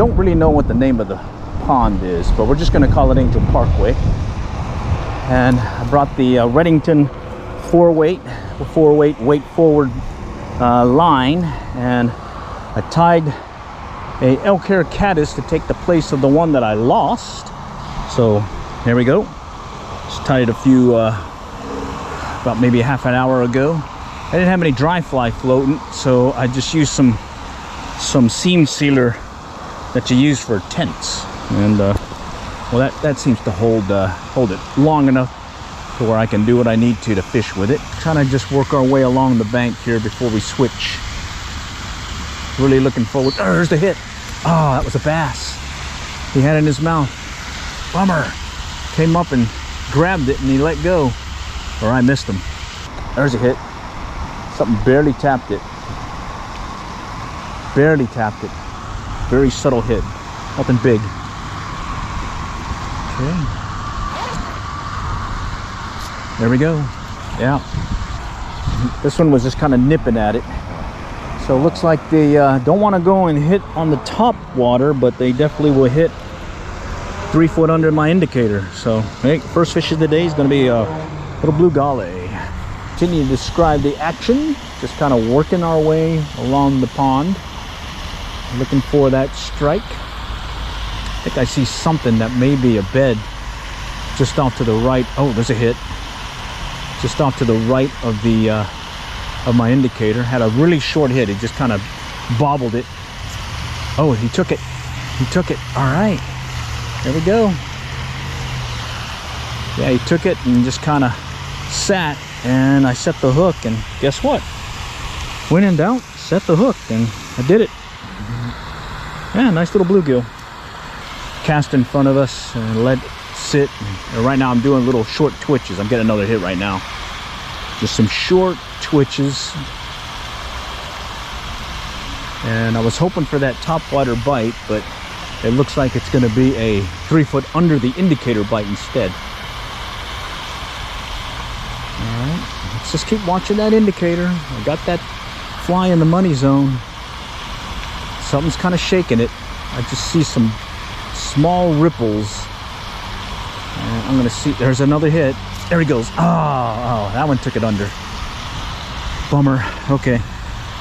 don't really know what the name of the pond is, but we're just going to call it Angel Parkway. And I brought the Redington 4-weight weight forward line, and I tied a elk hair caddis to take the place of the one that I lost. So there we go. Just tied it a few about maybe half an hour ago. I didn't have any dry fly floating, so I just used some seam sealer that you use for tents, and well, that seems to hold it long enough to where I can do what I need to fish with it. Trying to just work our way along the bank here before we switch. Really looking forward. Oh, there's the hit. Oh, that was a bass. He had it in his mouth. Bummer. Came up and grabbed it and he let go, or I missed him. There's a hit. Something barely tapped it. Barely tapped it. Very subtle hit. Nothing big. Okay. There we go. Yeah. This one was just kind of nipping at it. So it looks like they don't want to go and hit on the top water, but they definitely will hit 3 foot under my indicator. So hey, first fish of the day is going to be a little blue galley. Continue to describe the action. Just kind of working our way along the pond, looking for that strike. I think I see something that may be a bed just off to the right. Oh, there's a hit. Just off to the right of the of my indicator. Had a really short hit. He just kind of bobbled it. Oh, he took it. He took it. All right. There we go. Yeah, he took it and just kind of sat, and I set the hook, and guess what? When in doubt, set the hook, and I did it. Yeah, nice little bluegill. Cast in front of us and let it sit. And right now I'm doing little short twitches. I'm getting another hit right now. Just some short twitches. And I was hoping for that topwater bite, but it looks like it's going to be a 3 foot under the indicator bite instead. All right, let's just keep watching that indicator. I got that fly in the money zone. Something's kind of shaking it. I just see some small ripples. And I'm gonna see, there's another hit. There he goes. Oh, that one took it under. Bummer. Okay,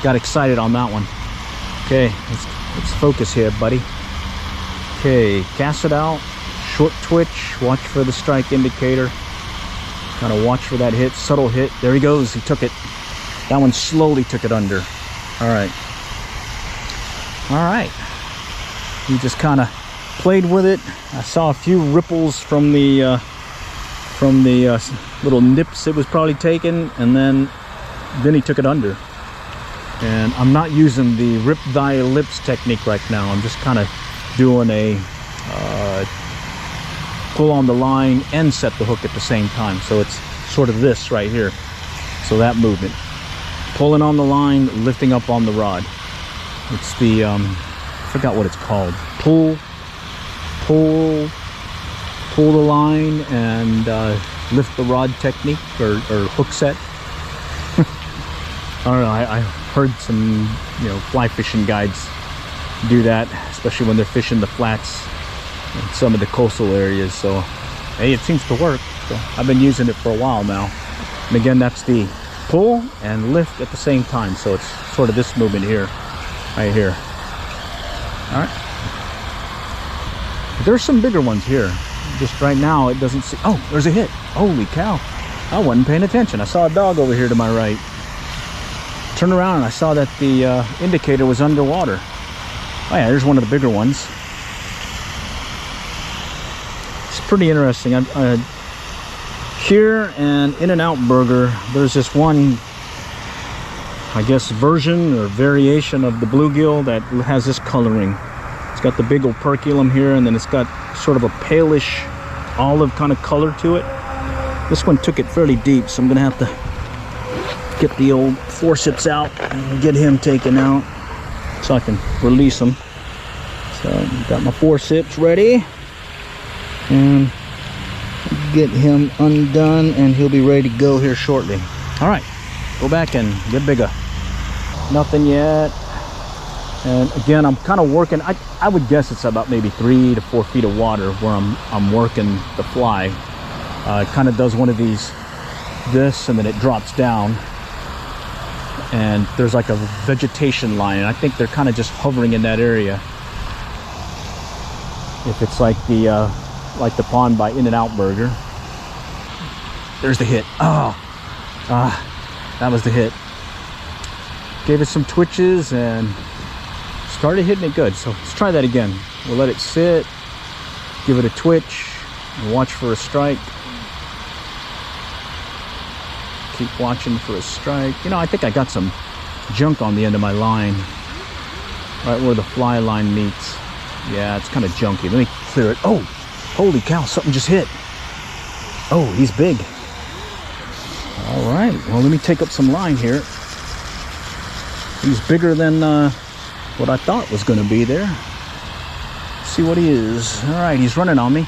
got excited on that one. Okay, let's focus here, buddy. Okay, cast it out, short twitch, watch for the strike indicator. Kind of watch for that hit, subtle hit. There he goes, he took it. That one slowly took it under. All right. All right. He just kind of played with it. I saw a few ripples from the little nips it was probably taking, and then he took it under. And I'm not using the rip thy lips technique right now. I'm just kind of doing a pull on the line and set the hook at the same time. So it's sort of this right here. So that movement, pulling on the line, lifting up on the rod. It's the I forgot what it's called. Pull the line and lift the rod technique, or hook set. I don't know. I heard some fly fishing guides do that, especially when they're fishing the flats in some of the coastal areas. So hey, it seems to work. So I've been using it for a while now. And again, that's the pull and lift at the same time. So it's sort of this movement here, right here. All right. There's some bigger ones here. Just right now, it doesn't see. Oh, there's a hit. Holy cow. I wasn't paying attention. I saw a dog over here to my right. Turned around and I saw that the indicator was underwater. Oh yeah, there's one of the bigger ones. It's pretty interesting. Here and In-N-Out Burger, there's this one, I guess, version or variation of the bluegill that has this coloring. It's got the big operculum here, and then it's got sort of a palish olive kind of color to it. This one took it fairly deep, so I'm gonna have to get the old forceps out and get him taken out so I can release him. So got my forceps ready and get him undone, and he'll be ready to go here shortly. All right, go back and get bigger. Nothing yet. And again, I'm kind of working, I would guess it's about maybe 3 to 4 feet of water where I'm working the fly. It kind of does one of these, this, and then it drops down. And there's like a vegetation line, and I think they're kind of just hovering in that area. If it's like the pond by In-N-Out Burger. There's the hit. That was the hit. Gave it some twitches and started hitting it good. So let's try that again. We'll let it sit, give it a twitch, and watch for a strike. Keep watching for a strike. You know, I think I got some junk on the end of my line, right where the fly line meets. Yeah, it's kind of junky. Let me clear it. Oh, holy cow, something just hit. Oh, he's big. All right, well, let me take up some line here. He's bigger than what I thought was going to be there. Let's see what he is. All right, he's running on me.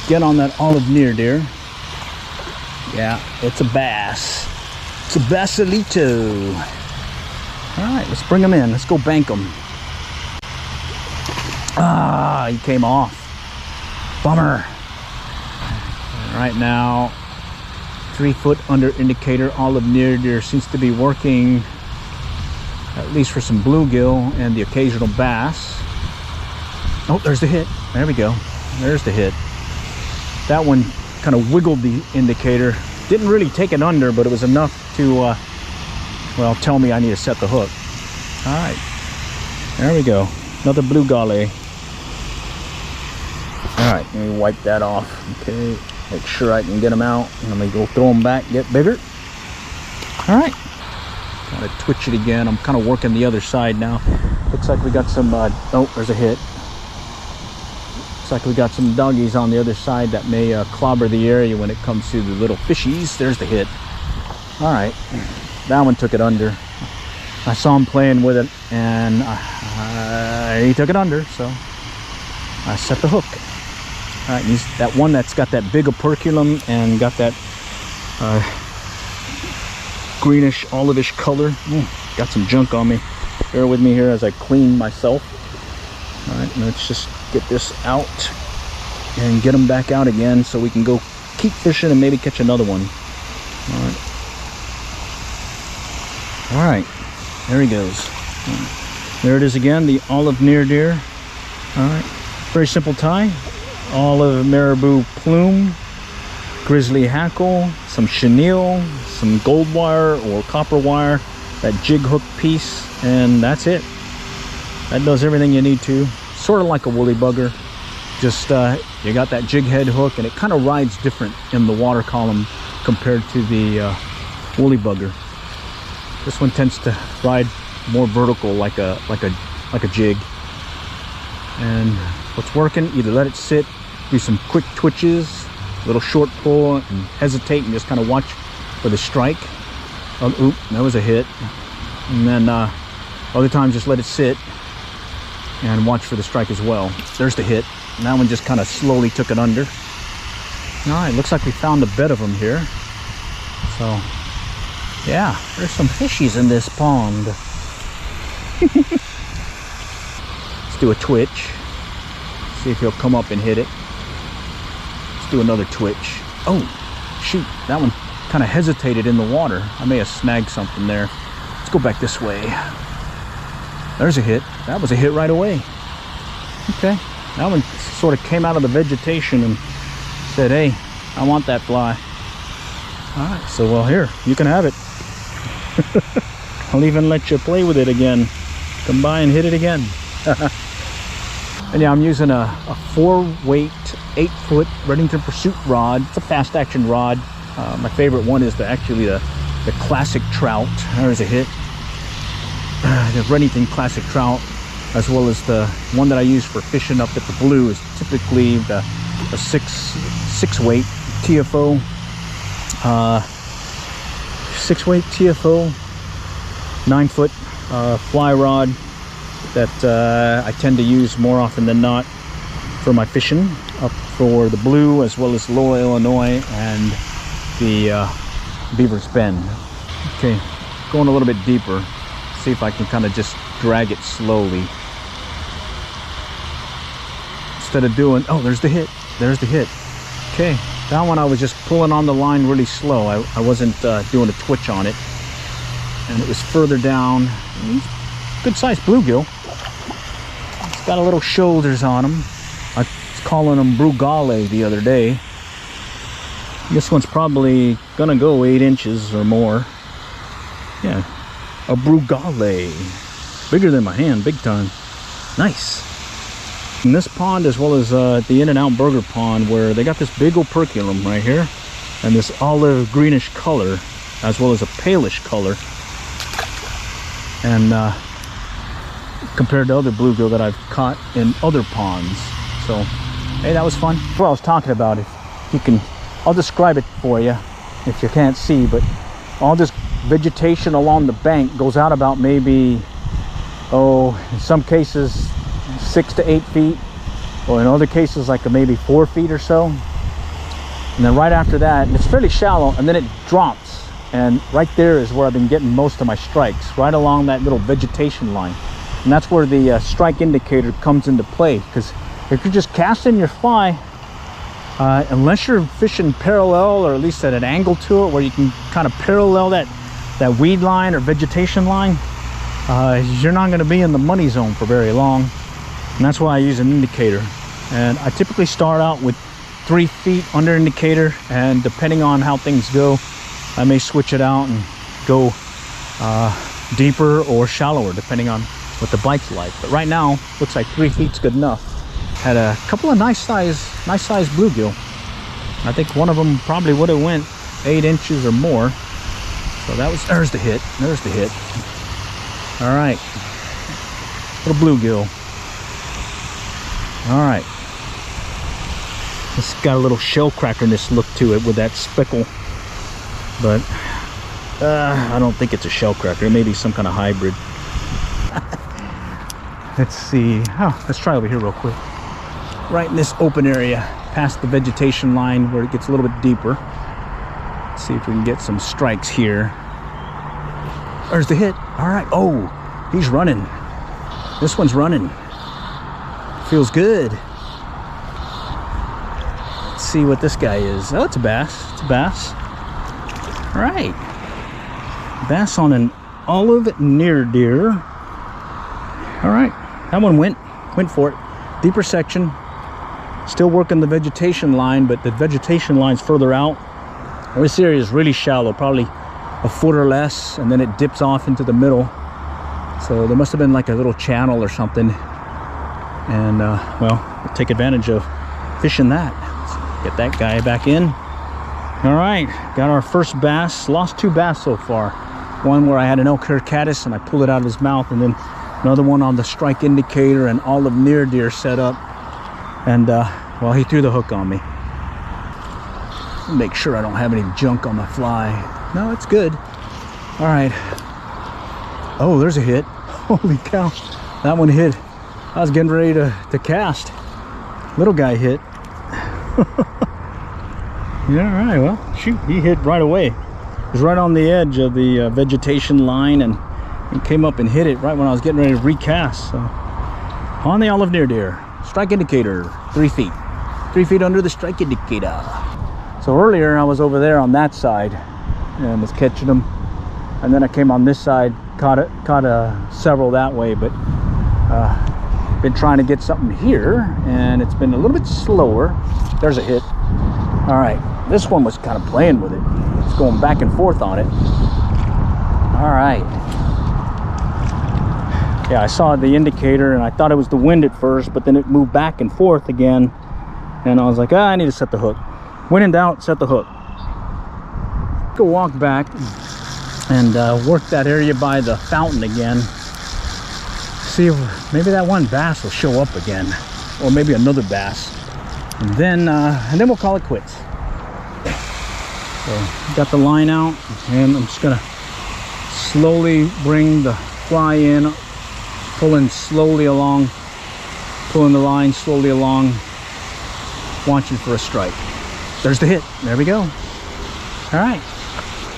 Get on that olive near deer. Yeah, it's a bass. It's a bassalito. All right, let's bring him in. Let's go bank him. Ah, he came off. Bummer. Right now, 3 foot under indicator olive near deer seems to be working, at least for some bluegill and the occasional bass. Oh, there's the hit. There we go. There's the hit. That one kind of wiggled the indicator. Didn't really take it under, but it was enough to, well, tell me I need to set the hook. All right. There we go. Another blue golly. All right, let me wipe that off. Okay, make sure I can get them out. Let me go throw them back, get bigger. All right. Kind of twitch it again. I'm kind of working the other side now. Looks like we got some, oh, there's a hit. Looks like we got some doggies on the other side that may clobber the area when it comes to the little fishies. There's the hit. All right, that one took it under. I saw him playing with it, and he took it under, so I set the hook. All right, he's that one that's got that big operculum and got that greenish, olivish color. Got some junk on me. Bear with me here as I clean myself. All right, let's just get this out and get them back out again so we can go keep fishing and maybe catch another one. All right, there he goes. There it is again, the olive near deer. All right, very simple tie. Olive marabou plume, grizzly hackle, some chenille, some gold wire or copper wire, that jig hook piece, and that's it. That does everything you need to. Sort of like a woolly bugger, just you got that jig head hook, and it kind of rides different in the water column compared to the woolly bugger. This one tends to ride more vertical, like a jig. And what's working, either let it sit, do some quick twitches, little short pull, and hesitate and just kind of watch for the strike. Oop, that was a hit. And then other times just let it sit and watch for the strike as well. There's the hit, and that one just kind of slowly took it under. All right, looks like we found a bed of them here. So yeah, there's some fishies in this pond. Let's do a twitch. See if he'll come up and hit it. Let's do another twitch. Oh, shoot, that one kind of hesitated in the water. I may have snagged something there. Let's go back this way. There's a hit. That was a hit right away. Okay, that one sort of came out of the vegetation and said, hey, I want that fly. All right, so well, here, you can have it. I'll even let you play with it again. Come by and hit it again. And yeah, I'm using a 4-weight, 8-foot Redington Pursuit rod. It's a fast action rod. My favorite one is actually the classic trout. There's a hit. The Redington classic trout, as well as the one that I use for fishing up at the Blue, is typically the 6-weight TFO. 6-weight TFO 9-foot fly rod that I tend to use more often than not for my fishing up for the Blue, as well as Lower Illinois and the Beaver's Bend. Okay, going a little bit deeper, see if I can kind of just drag it slowly. Instead of doing, oh, there's the hit. There's the hit. Okay, that one I was just pulling on the line really slow. I wasn't doing a twitch on it. And it was further down. Good sized bluegill. It's got a little shoulders on him. I was calling him brugale the other day. This one's probably gonna go 8 inches or more. Yeah, a brugale. Bigger than my hand, big time. Nice. In this pond, as well as the In-N-Out Burger Pond, where they got this big operculum right here, and this olive greenish color, as well as a palish color. And compared to other bluegill that I've caught in other ponds. So, hey, that was fun. That's what I was talking about. If you can, I'll describe it for you if you can't see, but all this vegetation along the bank goes out about maybe, in some cases 6 to 8 feet, or in other cases like maybe 4 feet or so. And then right after that, it's fairly shallow, and then it drops. And right there is where I've been getting most of my strikes, right along that little vegetation line. And that's where the strike indicator comes into play, because if you're just casting your fly, unless you're fishing parallel, or at least at an angle to it, where you can kind of parallel that weed line or vegetation line, you're not going to be in the money zone for very long. And that's why I use an indicator. And I typically start out with 3 feet under indicator, and depending on how things go, I may switch it out and go deeper or shallower, depending on what the bite's like. But right now, looks like 3 feet's good enough. Had a couple of nice size bluegill. I think one of them probably would have went 8 inches or more. So there's the hit. There's the hit. All right, little bluegill. All right, it's got a little shell crackerness look to it with that speckle, but I don't think it's a shell cracker. It may be some kind of hybrid. Let's see. Let's try over here real quick. Right in this open area, past the vegetation line where it gets a little bit deeper. Let's see if we can get some strikes here. There's the hit. All right. Oh, he's running. This one's running. Feels good. Let's see what this guy is. Oh, it's a bass. It's a bass. All right. Bass on an olive near deer. All right. That one went for it. Deeper section. Still working the vegetation line, but the vegetation line's further out. This area is really shallow, probably a foot or less, and then it dips off into the middle. So there must have been like a little channel or something. And well, we'll take advantage of fishing that. Let's get that guy back in. All right, got our first bass. Lost 2 bass so far. One where I had an elk hair caddis and I pulled it out of his mouth, and then another one on the strike indicator and olive near deer set up. And well, he threw the hook on me. Make sure I don't have any junk on my fly. No, it's good. All right. Oh, there's a hit. Holy cow, that one hit. I was getting ready to cast. Little guy hit. Yeah, all right, well, shoot, he hit right away. It was right on the edge of the vegetation line, and he came up and hit it right when I was getting ready to recast. So, on the olive near deer, strike indicator, 3 feet. 3 feet under the strike indicator. So earlier I was over there on that side and was catching them, and then I came on this side, caught several that way, but been trying to get something here, and it's been a little bit slower. There's a hit. All right, this one was kind of playing with it. It's going back and forth on it. All right. Yeah, I saw the indicator and I thought it was the wind at first, but then it moved back and forth again, and I was like, I need to set the hook. When in doubt, set the hook. Go walk back and work that area by the fountain again. See if maybe that one bass will show up again, or maybe another bass, and then we'll call it quits. So got the line out, and I'm just gonna slowly bring the fly in, pulling slowly along, pulling the line slowly along, watching for a strike. There's the hit. There we go. All right.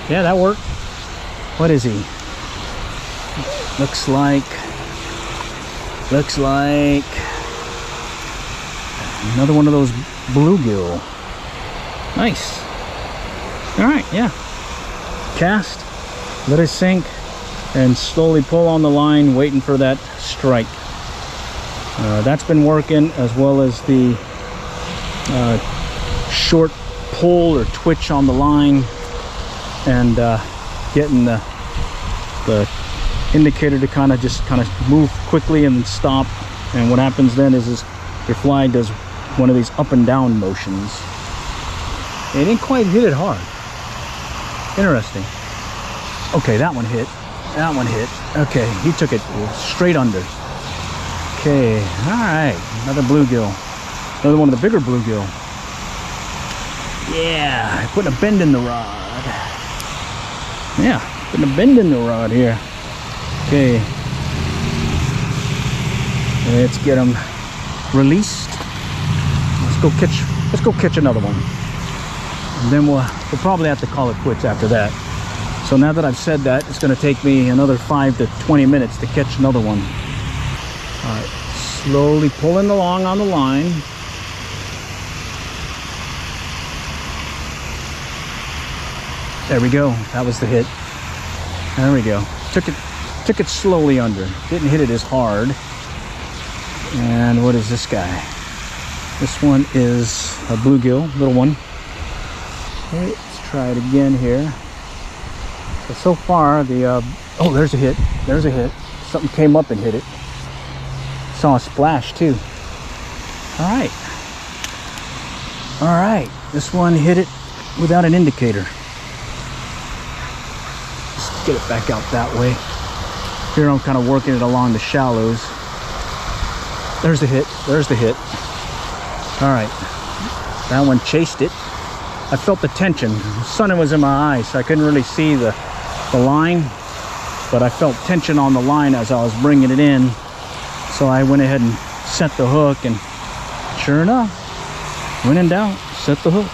Yeah, that worked. What is he? Looks like Looks like another one of those bluegill. Nice. All right, yeah. Cast, let it sink, and slowly pull on the line, waiting for that strike. That's been working, as well as the short pull or twitch on the line, and getting the indicator to kind of move quickly and stop. And what happens then is your fly does one of these up and down motions. It didn't quite hit it hard. Interesting. Okay, that one hit. That one hit. Okay, he took it straight under. Okay, all right, another bluegill. Another one of the bigger bluegill. Yeah, putting a bend in the rod. Yeah, putting a bend in the rod here. Okay, let's get them released. Let's go catch another one, and then we'll probably have to call it quits after that. So now that I've said that, it's going to take me another 5 to 20 minutes to catch another one. All right, slowly pulling along on the line. There we go. That was the hit. There we go. Took it slowly under. Didn't hit it as hard. And what is this guy? This one is a bluegill, little one. Okay, let's try it again here. So far, oh, there's a hit. There's a hit. Something came up and hit it. Saw a splash too. All right. All right. This one hit it without an indicator. Let's get it back out that way. Here I'm kind of working it along the shallows. There's the hit. There's the hit. All right. That one chased it. I felt the tension. The sun was in my eyes, so I couldn't really see the line, but I felt tension on the line as I was bringing it in. So I went ahead and set the hook, and sure enough, went in down, set the hook.